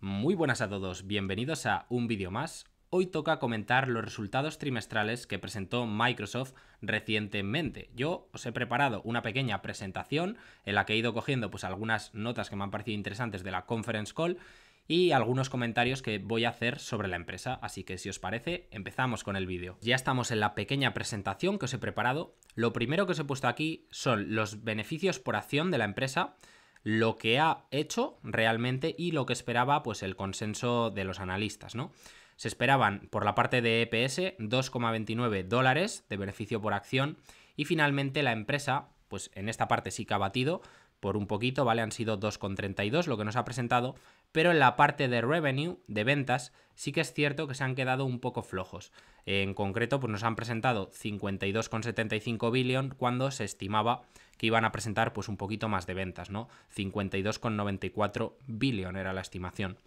Muy buenas a todos, bienvenidos a un vídeo más. Hoy toca comentar los resultados trimestrales que presentó Microsoft recientemente. Yo os he preparado una pequeña presentación en la que he ido cogiendo pues algunas notas que me han parecido interesantes de la conference call y algunos comentarios que voy a hacer sobre la empresa, así que si os parece, empezamos con el vídeo. Ya estamos en la pequeña presentación que os he preparado. Lo primero que os he puesto aquí son los beneficios por acción de la empresa, lo que ha hecho realmente y lo que esperaba pues el consenso de los analistas, ¿no? Se esperaban por la parte de EPS $2,29 de beneficio por acción y finalmente la empresa, pues en esta parte sí que ha batido por un poquito, ¿vale? Han sido 2,32 lo que nos ha presentado, pero en la parte de revenue, de ventas, sí que es cierto que se han quedado un poco flojos. En concreto, pues nos han presentado 52,75 billion cuando se estimaba que iban a presentar pues un poquito más de ventas, ¿no? 52,94 billion era la estimación.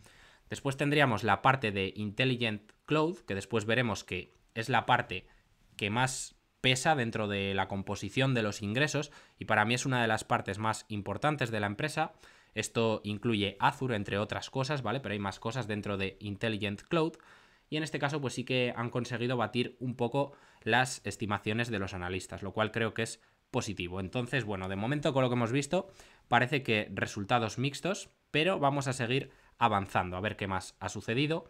Después tendríamos la parte de Intelligent Cloud, que después veremos que es la parte que más pesa dentro de la composición de los ingresos y para mí es una de las partes más importantes de la empresa. Esto incluye Azure, entre otras cosas, ¿vale? Pero hay más cosas dentro de Intelligent Cloud y en este caso pues sí que han conseguido batir un poco las estimaciones de los analistas, lo cual creo que es positivo. Entonces, bueno, de momento con lo que hemos visto parece que resultados mixtos, pero vamos a seguir avanzando a ver qué más ha sucedido.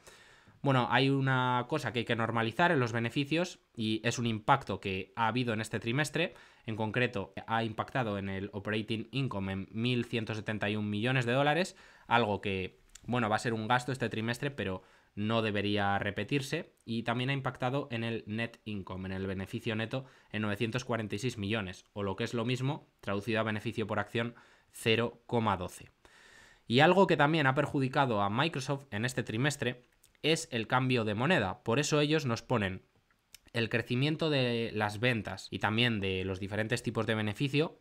Bueno, hay una cosa que hay que normalizar en los beneficios y es un impacto que ha habido en este trimestre. En concreto, ha impactado en el operating income en 1.171 millones de dólares, algo que, bueno, va a ser un gasto este trimestre, pero no debería repetirse. Y también ha impactado en el net income, en el beneficio neto, en 946 millones, o lo que es lo mismo, traducido a beneficio por acción, 0,12. Y algo que también ha perjudicado a Microsoft en este trimestre es el cambio de moneda. Por eso ellos nos ponen el crecimiento de las ventas y también de los diferentes tipos de beneficio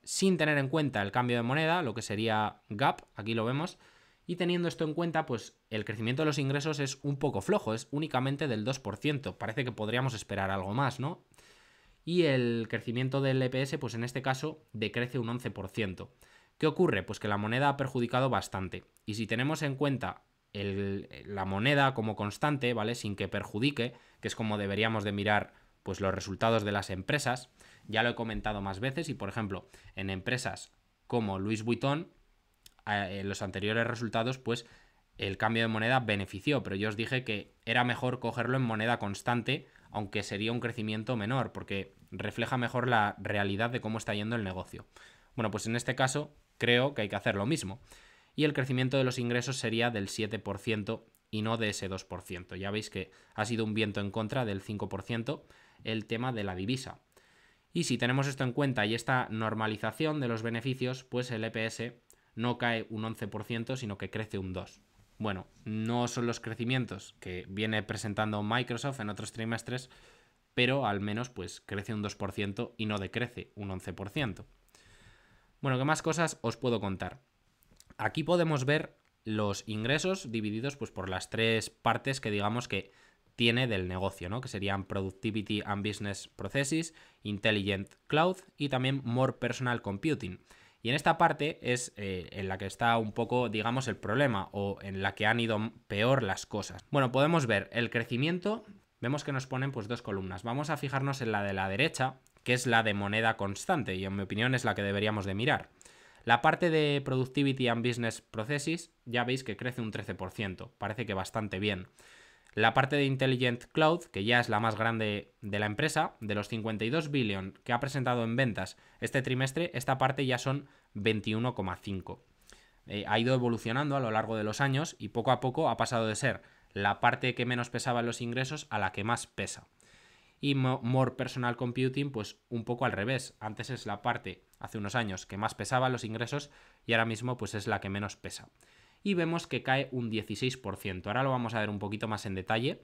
sin tener en cuenta el cambio de moneda, lo que sería gap, aquí lo vemos, y teniendo esto en cuenta, pues el crecimiento de los ingresos es un poco flojo, es únicamente del 2%, parece que podríamos esperar algo más, ¿no? Y el crecimiento del EPS, pues en este caso, decrece un 11%. ¿Qué ocurre? Pues que la moneda ha perjudicado bastante. Y si tenemos en cuenta la moneda como constante, ¿vale? Sin que perjudique, que es como deberíamos de mirar pues los resultados de las empresas, ya lo he comentado más veces y por ejemplo, en empresas como Louis Vuitton, en los anteriores resultados, pues el cambio de moneda benefició, pero yo os dije que era mejor cogerlo en moneda constante, aunque sería un crecimiento menor, porque refleja mejor la realidad de cómo está yendo el negocio. Bueno, pues en este caso creo que hay que hacer lo mismo. Y el crecimiento de los ingresos sería del 7% y no de ese 2%. Ya veis que ha sido un viento en contra del 5% el tema de la divisa. Y si tenemos esto en cuenta y esta normalización de los beneficios, pues el EPS no cae un 11%, sino que crece un 2%. Bueno, no son los crecimientos que viene presentando Microsoft en otros trimestres, pero al menos pues crece un 2% y no decrece un 11%. Bueno, ¿qué más cosas os puedo contar? Aquí podemos ver los ingresos divididos pues, por las tres partes que digamos que tiene del negocio, ¿no? Que serían Productivity and Business Processes, Intelligent Cloud y también More Personal Computing. Y en esta parte es en la que está un poco, digamos, el problema o en la que han ido peor las cosas. Bueno, podemos ver el crecimiento, vemos que nos ponen pues dos columnas. Vamos a fijarnos en la de la derecha, que es la de moneda constante y en mi opinión es la que deberíamos de mirar. La parte de Productivity and Business Processes ya veis que crece un 13%, parece que bastante bien. La parte de Intelligent Cloud, que ya es la más grande de la empresa, de los 52 billion que ha presentado en ventas este trimestre, esta parte ya son 21,5. Ha ido evolucionando a lo largo de los años y poco a poco ha pasado de ser la parte que menos pesaba en los ingresos a la que más pesa. Y More Personal Computing, pues un poco al revés. Antes es la parte, hace unos años, que más pesaba los ingresos y ahora mismo pues es la que menos pesa. Y vemos que cae un 16%. Ahora lo vamos a ver un poquito más en detalle,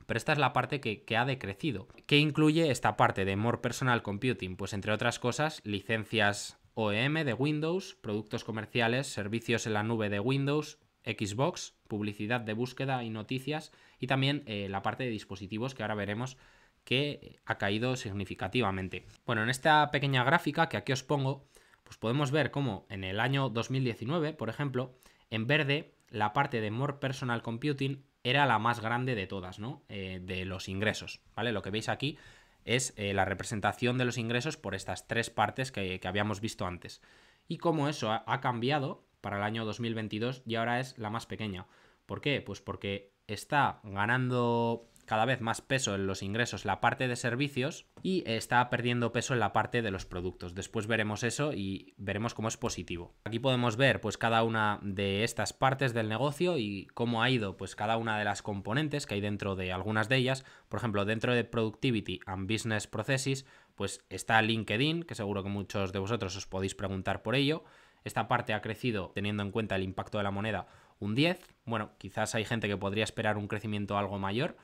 pero esta es la parte que ha decrecido. ¿Qué incluye esta parte de More Personal Computing? Pues entre otras cosas, licencias OEM de Windows, productos comerciales, servicios en la nube de Windows, Xbox, publicidad de búsqueda y noticias y también la parte de dispositivos que ahora veremos que ha caído significativamente. Bueno, en esta pequeña gráfica que aquí os pongo, pues podemos ver cómo en el año 2019, por ejemplo, en verde la parte de More Personal Computing era la más grande de todas, ¿no? De los ingresos, ¿vale? Lo que veis aquí es la representación de los ingresos por estas tres partes que habíamos visto antes. Y cómo eso ha cambiado para el año 2022 y ahora es la más pequeña. ¿Por qué? Pues porque está ganando cada vez más peso en los ingresos la parte de servicios y está perdiendo peso en la parte de los productos. Después veremos eso y veremos cómo es positivo. Aquí podemos ver pues cada una de estas partes del negocio y cómo ha ido pues cada una de las componentes que hay dentro de algunas de ellas. Por ejemplo, dentro de Productivity and Business Processes pues está LinkedIn, que seguro que muchos de vosotros os podéis preguntar por ello. Esta parte ha crecido teniendo en cuenta el impacto de la moneda un 10. Bueno, quizás hay gente que podría esperar un crecimiento algo mayor,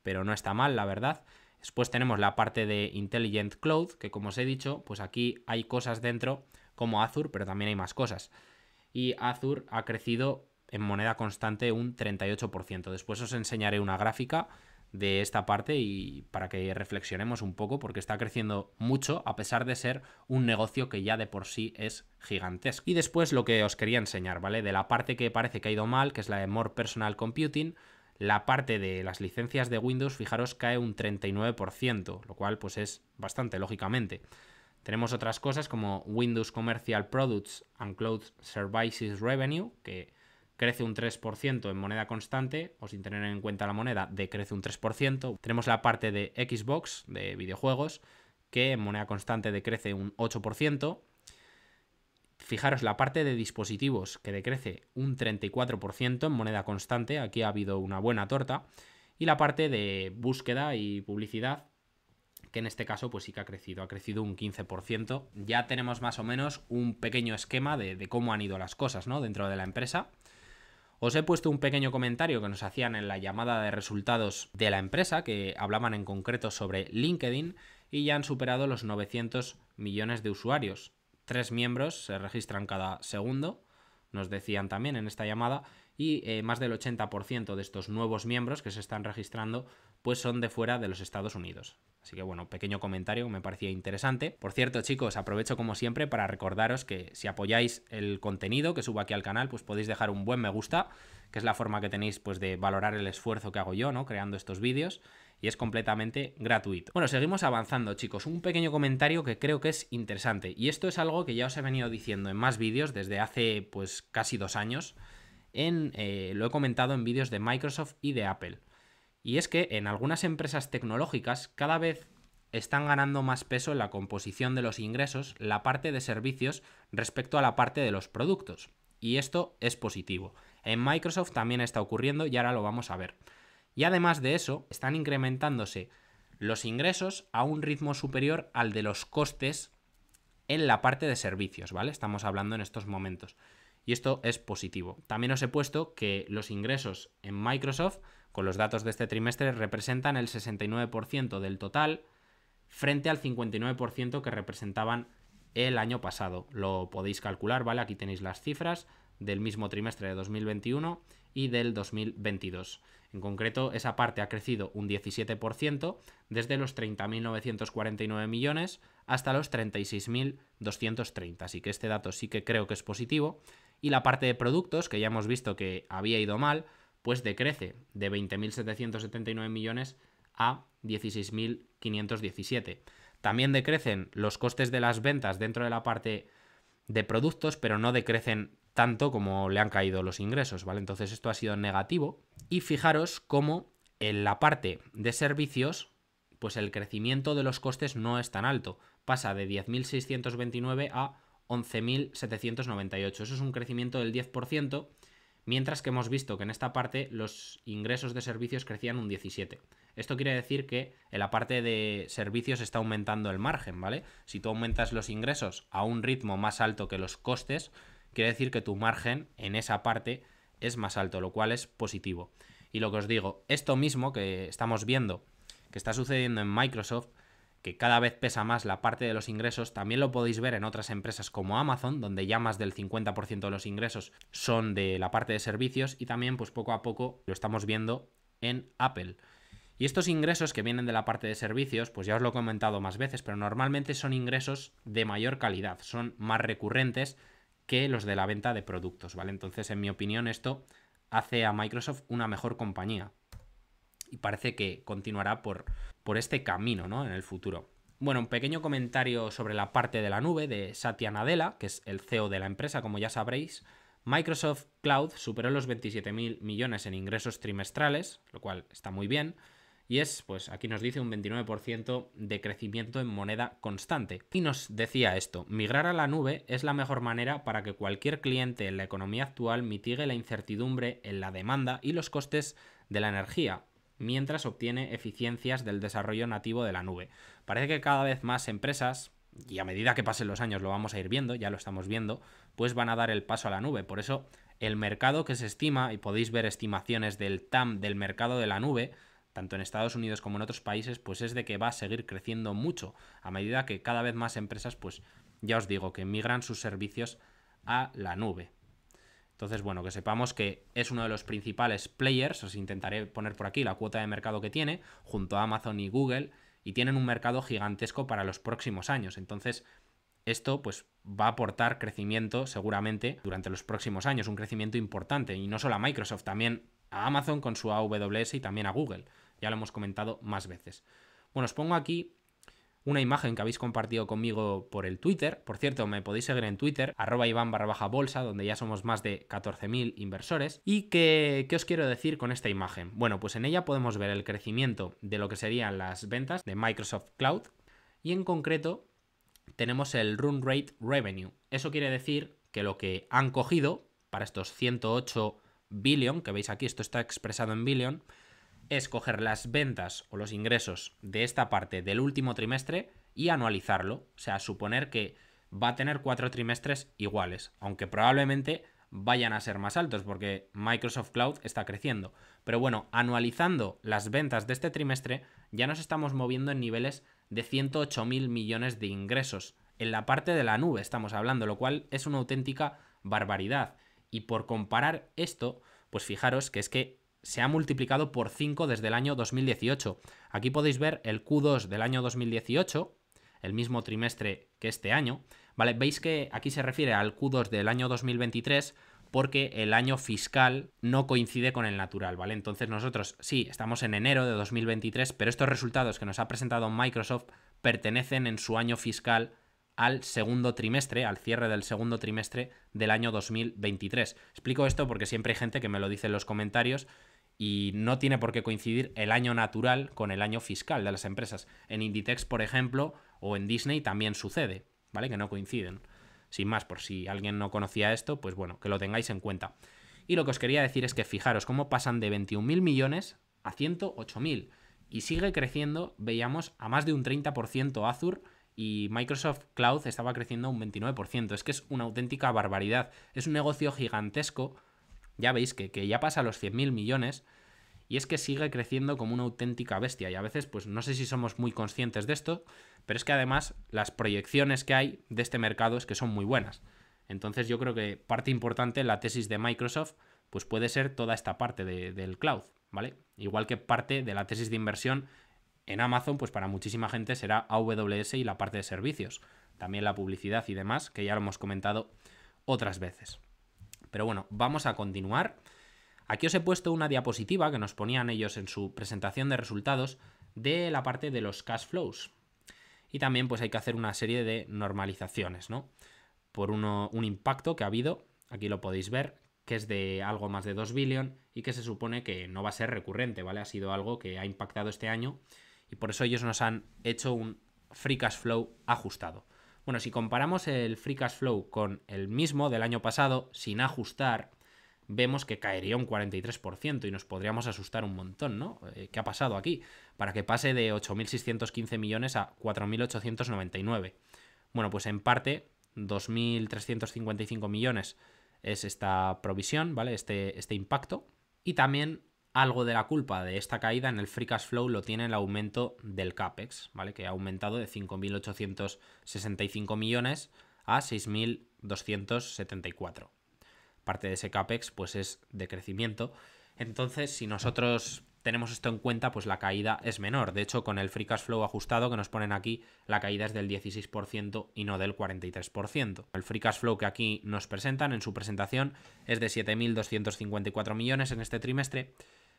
pero no está mal, la verdad. Después tenemos la parte de Intelligent Cloud, que como os he dicho, pues aquí hay cosas dentro como Azure, pero también hay más cosas. Y Azure ha crecido en moneda constante un 38%. Después os enseñaré una gráfica de esta parte y para que reflexionemos un poco, porque está creciendo mucho a pesar de ser un negocio que ya de por sí es gigantesco. Y después lo que os quería enseñar, ¿vale? De la parte que parece que ha ido mal, que es la de More Personal Computing, la parte de las licencias de Windows, fijaros, cae un 39%, lo cual pues es bastante, lógicamente. Tenemos otras cosas como Windows Commercial Products and Cloud Services Revenue, que crece un 3% en moneda constante, o sin tener en cuenta la moneda, decrece un 3%. Tenemos la parte de Xbox, de videojuegos, que en moneda constante decrece un 8%. Fijaros, la parte de dispositivos, que decrece un 34% en moneda constante, aquí ha habido una buena torta. Y la parte de búsqueda y publicidad, que en este caso pues sí que ha crecido un 15%. Ya tenemos más o menos un pequeño esquema de cómo han ido las cosas, ¿no?, dentro de la empresa. Os he puesto un pequeño comentario que nos hacían en la llamada de resultados de la empresa, que hablaban en concreto sobre LinkedIn y ya han superado los 900 millones de usuarios. 3 miembros se registran cada segundo, nos decían también en esta llamada, y más del 80% de estos nuevos miembros que se están registrando pues son de fuera de los Estados Unidos. Así que bueno, pequeño comentario que me parecía interesante. Por cierto, chicos, aprovecho como siempre para recordaros que si apoyáis el contenido que subo aquí al canal, pues podéis dejar un buen me gusta, que es la forma que tenéis pues de valorar el esfuerzo que hago yo, ¿no?, creando estos vídeos, y es completamente gratuito. Bueno, seguimos avanzando, chicos. Un pequeño comentario que creo que es interesante, y esto es algo que ya os he venido diciendo en más vídeos desde hace pues casi 2 años. Lo he comentado en vídeos de Microsoft y de Apple. Y es que en algunas empresas tecnológicas cada vez están ganando más peso en la composición de los ingresos la parte de servicios respecto a la parte de los productos. Y esto es positivo. En Microsoft también está ocurriendo y ahora lo vamos a ver. Y además de eso, están incrementándose los ingresos a un ritmo superior al de los costes en la parte de servicios, ¿vale? Estamos hablando en estos momentos. Y esto es positivo. También os he puesto que los ingresos en Microsoft, con los datos de este trimestre, representan el 69% del total frente al 59% que representaban el año pasado. Lo podéis calcular, ¿vale? Aquí tenéis las cifras del mismo trimestre de 2021 y del 2022. En concreto, esa parte ha crecido un 17% desde los 30.949 millones hasta los 36.230. Así que este dato sí que creo que es positivo. Y la parte de productos, que ya hemos visto que había ido mal, pues decrece de 20.779 millones a 16.517. También decrecen los costes de las ventas dentro de la parte de productos, pero no decrecen tanto como le han caído los ingresos, ¿vale? Entonces esto ha sido negativo. Y fijaros cómo en la parte de servicios, pues el crecimiento de los costes no es tan alto. Pasa de 10.629 a 11.798. Eso es un crecimiento del 10%, mientras que hemos visto que en esta parte los ingresos de servicios crecían un 17%. Esto quiere decir que en la parte de servicios está aumentando el margen, ¿vale? Si tú aumentas los ingresos a un ritmo más alto que los costes, quiere decir que tu margen en esa parte es más alto, lo cual es positivo. Y lo que os digo, esto mismo que estamos viendo, que está sucediendo en Microsoft, que cada vez pesa más la parte de los ingresos, también lo podéis ver en otras empresas como Amazon, donde ya más del 50% de los ingresos son de la parte de servicios, y también pues poco a poco lo estamos viendo en Apple. Y estos ingresos que vienen de la parte de servicios, pues ya os lo he comentado más veces, pero normalmente son ingresos de mayor calidad, son más recurrentes que los de la venta de productos, ¿vale? Entonces, en mi opinión, esto hace a Microsoft una mejor compañía. Y parece que continuará por este camino, ¿no?, en el futuro. Bueno, un pequeño comentario sobre la parte de la nube de Satya Nadella, que es el CEO de la empresa, como ya sabréis. Microsoft Cloud superó los 27.000 millones en ingresos trimestrales, lo cual está muy bien. Y es, pues aquí nos dice un 29% de crecimiento en moneda constante. Y nos decía esto: migrar a la nube es la mejor manera para que cualquier cliente en la economía actual mitigue la incertidumbre en la demanda y los costes de la energía, mientras obtiene eficiencias del desarrollo nativo de la nube. Parece que cada vez más empresas, y a medida que pasen los años lo vamos a ir viendo, ya lo estamos viendo, pues van a dar el paso a la nube. Por eso el mercado que se estima, y podéis ver estimaciones del TAM del mercado de la nube, tanto en Estados Unidos como en otros países, pues es de que va a seguir creciendo mucho a medida que cada vez más empresas, pues ya os digo, que migran sus servicios a la nube. Entonces, bueno, que sepamos que es uno de los principales players, os intentaré poner por aquí la cuota de mercado que tiene, junto a Amazon y Google, y tienen un mercado gigantesco para los próximos años. Entonces, esto pues va a aportar crecimiento seguramente durante los próximos años, un crecimiento importante, y no solo a Microsoft, también a Amazon con su AWS y también a Google. Ya lo hemos comentado más veces. Bueno, os pongo aquí una imagen que habéis compartido conmigo por el Twitter. Por cierto, me podéis seguir en Twitter, @Iván_bolsa, donde ya somos más de 14.000 inversores. ¿Y qué os quiero decir con esta imagen? Bueno, pues en ella podemos ver el crecimiento de lo que serían las ventas de Microsoft Cloud, y en concreto tenemos el Run Rate Revenue. Eso quiere decir que lo que han cogido para estos 108 billion, que veis aquí, esto está expresado en billion, es coger las ventas o los ingresos de esta parte del último trimestre y anualizarlo. O sea, suponer que va a tener 4 trimestres iguales, aunque probablemente vayan a ser más altos porque Microsoft Cloud está creciendo. Pero bueno, anualizando las ventas de este trimestre, ya nos estamos moviendo en niveles de 108.000 millones de ingresos. En la parte de la nube estamos hablando, lo cual es una auténtica barbaridad. Y por comparar esto, pues fijaros que es que se ha multiplicado por 5 desde el año 2018. Aquí podéis ver el Q2 del año 2018, el mismo trimestre que este año, ¿vale? Veis que aquí se refiere al Q2 del año 2023 porque el año fiscal no coincide con el natural, ¿vale? Entonces nosotros sí, estamos en enero de 2023, pero estos resultados que nos ha presentado Microsoft pertenecen en su año fiscal al segundo trimestre, al cierre del segundo trimestre del año 2023. Explico esto porque siempre hay gente que me lo dice en los comentarios y no tiene por qué coincidir el año natural con el año fiscal de las empresas. En Inditex, por ejemplo, o en Disney también sucede, ¿vale? Que no coinciden. Sin más, por si alguien no conocía esto, pues bueno, que lo tengáis en cuenta. Y lo que os quería decir es que fijaros cómo pasan de 21.000 millones a 108.000 y sigue creciendo, veíamos, a más de un 30% Azure, y Microsoft Cloud estaba creciendo un 29%. Es que es una auténtica barbaridad. Es un negocio gigantesco. Ya veis que ya pasa los 100.000 millones y es que sigue creciendo como una auténtica bestia. Y a veces, pues no sé si somos muy conscientes de esto, pero es que además las proyecciones que hay de este mercado es que son muy buenas. Entonces yo creo que parte importante en la tesis de Microsoft pues puede ser toda esta parte del cloud, ¿vale? Igual que parte de la tesis de inversión en Amazon, pues para muchísima gente será AWS y la parte de servicios. También la publicidad y demás, que ya lo hemos comentado otras veces. Pero bueno, vamos a continuar. Aquí os he puesto una diapositiva que nos ponían ellos en su presentación de resultados de la parte de los cash flows. Y también pues hay que hacer una serie de normalizaciones, ¿no? Por un impacto que ha habido, aquí lo podéis ver, que es de algo más de 2 billion y que se supone que no va a ser recurrente, ¿vale? Ha sido algo que ha impactado este año y por eso ellos nos han hecho un free cash flow ajustado. Bueno, si comparamos el free cash flow con el mismo del año pasado, sin ajustar, vemos que caería un 43% y nos podríamos asustar un montón, ¿no? ¿Qué ha pasado aquí? Para que pase de 8.615 millones a 4.899. Bueno, pues en parte 2.355 millones es esta provisión, ¿vale? Este impacto. Y también algo de la culpa de esta caída en el free cash flow lo tiene el aumento del CAPEX, ¿vale? Que ha aumentado de 5.865 millones a 6.274. Parte de ese CAPEX pues es de crecimiento. Entonces, si nosotros tenemos esto en cuenta, pues la caída es menor. De hecho, con el Free Cash Flow ajustado que nos ponen aquí, la caída es del 16% y no del 43%. El Free Cash Flow que aquí nos presentan en su presentación es de 7.254 millones en este trimestre,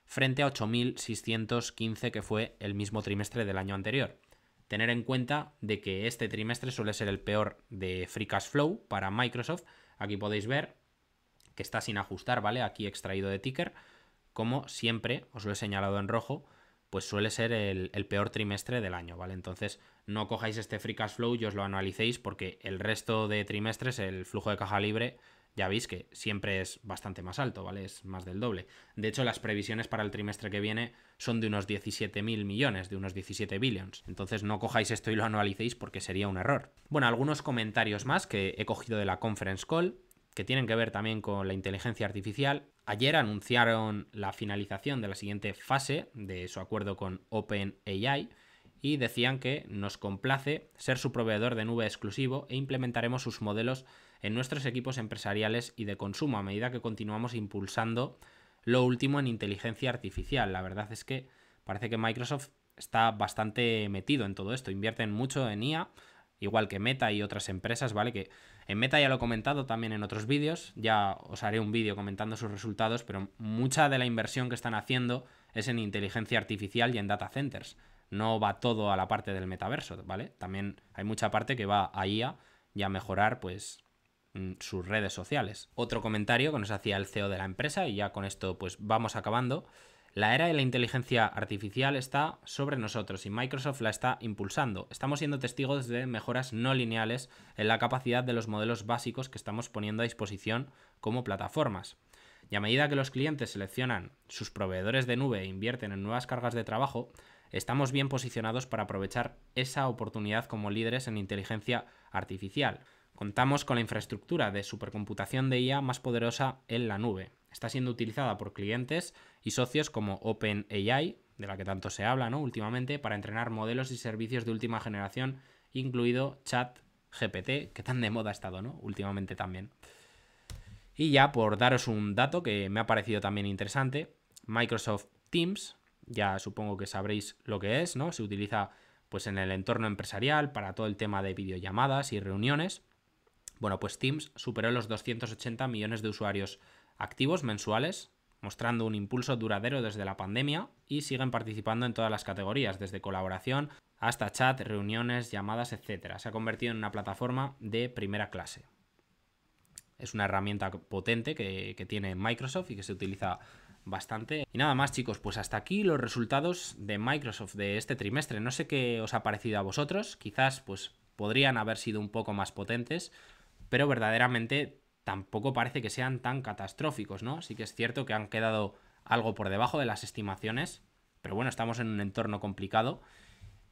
frente a 8.615 que fue el mismo trimestre del año anterior. Tener en cuenta de que este trimestre suele ser el peor de Free Cash Flow para Microsoft. Aquí podéis ver que está sin ajustar, ¿vale? Aquí extraído de ticker. Como siempre, os lo he señalado en rojo, pues suele ser el peor trimestre del año, ¿vale? Entonces no cojáis este Free Cash Flow y os lo anualicéis, porque el resto de trimestres, el flujo de caja libre, ya veis que siempre es bastante más alto, ¿vale? Es más del doble. De hecho, las previsiones para el trimestre que viene son de unos 17.000 millones, de unos 17 billions. Entonces no cojáis esto y lo anualicéis porque sería un error. Bueno, algunos comentarios más que he cogido de la conference call, que tienen que ver también con la inteligencia artificial. Ayer anunciaron la finalización de la siguiente fase de su acuerdo con OpenAI y decían que nos complace ser su proveedor de nube exclusivo e implementaremos sus modelos en nuestros equipos empresariales y de consumo a medida que continuamos impulsando lo último en inteligencia artificial. La verdad es que parece que Microsoft está bastante metido en todo esto, invierten mucho en IA, igual que Meta y otras empresas, ¿vale? Que en Meta ya lo he comentado también en otros vídeos, ya os haré un vídeo comentando sus resultados, pero mucha de la inversión que están haciendo es en inteligencia artificial y en data centers. No va todo a la parte del metaverso, ¿vale? También hay mucha parte que va a IA y a mejorar, pues, sus redes sociales. Otro comentario que nos hacía el CEO de la empresa, y ya con esto pues vamos acabando. La era de la inteligencia artificial está sobre nosotros y Microsoft la está impulsando. Estamos siendo testigos de mejoras no lineales en la capacidad de los modelos básicos que estamos poniendo a disposición como plataformas. Y a medida que los clientes seleccionan sus proveedores de nube e invierten en nuevas cargas de trabajo, estamos bien posicionados para aprovechar esa oportunidad como líderes en inteligencia artificial. Contamos con la infraestructura de supercomputación de IA más poderosa en la nube. Está siendo utilizada por clientes y socios como OpenAI, de la que tanto se habla, ¿no?, últimamente, para entrenar modelos y servicios de última generación, incluido ChatGPT, que tan de moda ha estado, ¿no?, últimamente también. Y ya por daros un dato que me ha parecido también interesante, Microsoft Teams, ya supongo que sabréis lo que es, ¿no? Se utiliza pues en el entorno empresarial para todo el tema de videollamadas y reuniones. Bueno, pues Teams superó los 280 millones de usuarios activos mensuales, mostrando un impulso duradero desde la pandemia, y siguen participando en todas las categorías, desde colaboración hasta chat, reuniones, llamadas, etc. Se ha convertido en una plataforma de primera clase. Es una herramienta potente que tiene Microsoft y que se utiliza bastante. Y nada más, chicos, pues hasta aquí los resultados de Microsoft de este trimestre. No sé qué os ha parecido a vosotros, quizás pues podrían haber sido un poco más potentes, pero verdaderamente tampoco parece que sean tan catastróficos, ¿no? Sí que es cierto que han quedado algo por debajo de las estimaciones, pero bueno, estamos en un entorno complicado.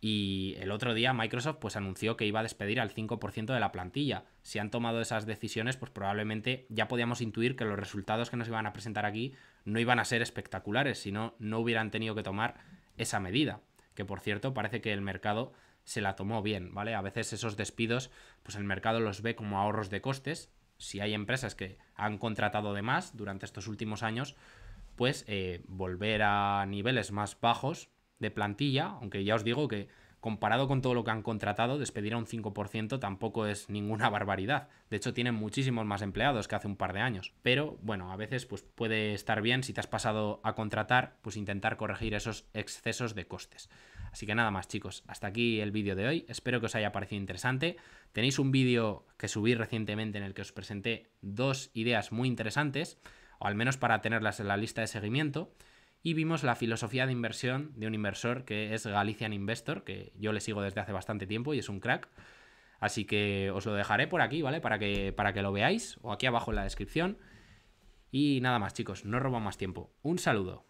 Y el otro día Microsoft pues anunció que iba a despedir al 5% de la plantilla. Si han tomado esas decisiones, pues probablemente ya podíamos intuir que los resultados que nos iban a presentar aquí no iban a ser espectaculares, sino no hubieran tenido que tomar esa medida. Que por cierto, parece que el mercado se la tomó bien, ¿vale? A veces esos despidos, pues el mercado los ve como ahorros de costes. Si hay empresas que han contratado de más durante estos últimos años, pues volver a niveles más bajos de plantilla, aunque ya os digo que comparado con todo lo que han contratado, despedir a un 5% tampoco es ninguna barbaridad. De hecho, tienen muchísimos más empleados que hace un par de años. Pero bueno, a veces pues puede estar bien, si te has pasado a contratar, pues intentar corregir esos excesos de costes. Así que nada más, chicos, hasta aquí el vídeo de hoy. Espero que os haya parecido interesante. Tenéis un vídeo que subí recientemente en el que os presenté dos ideas muy interesantes, o al menos para tenerlas en la lista de seguimiento. Y vimos la filosofía de inversión de un inversor que es Galician Investor, que yo le sigo desde hace bastante tiempo y es un crack. Así que os lo dejaré por aquí, ¿vale? Para que lo veáis, o aquí abajo en la descripción. Y nada más, chicos, no robo más tiempo. Un saludo.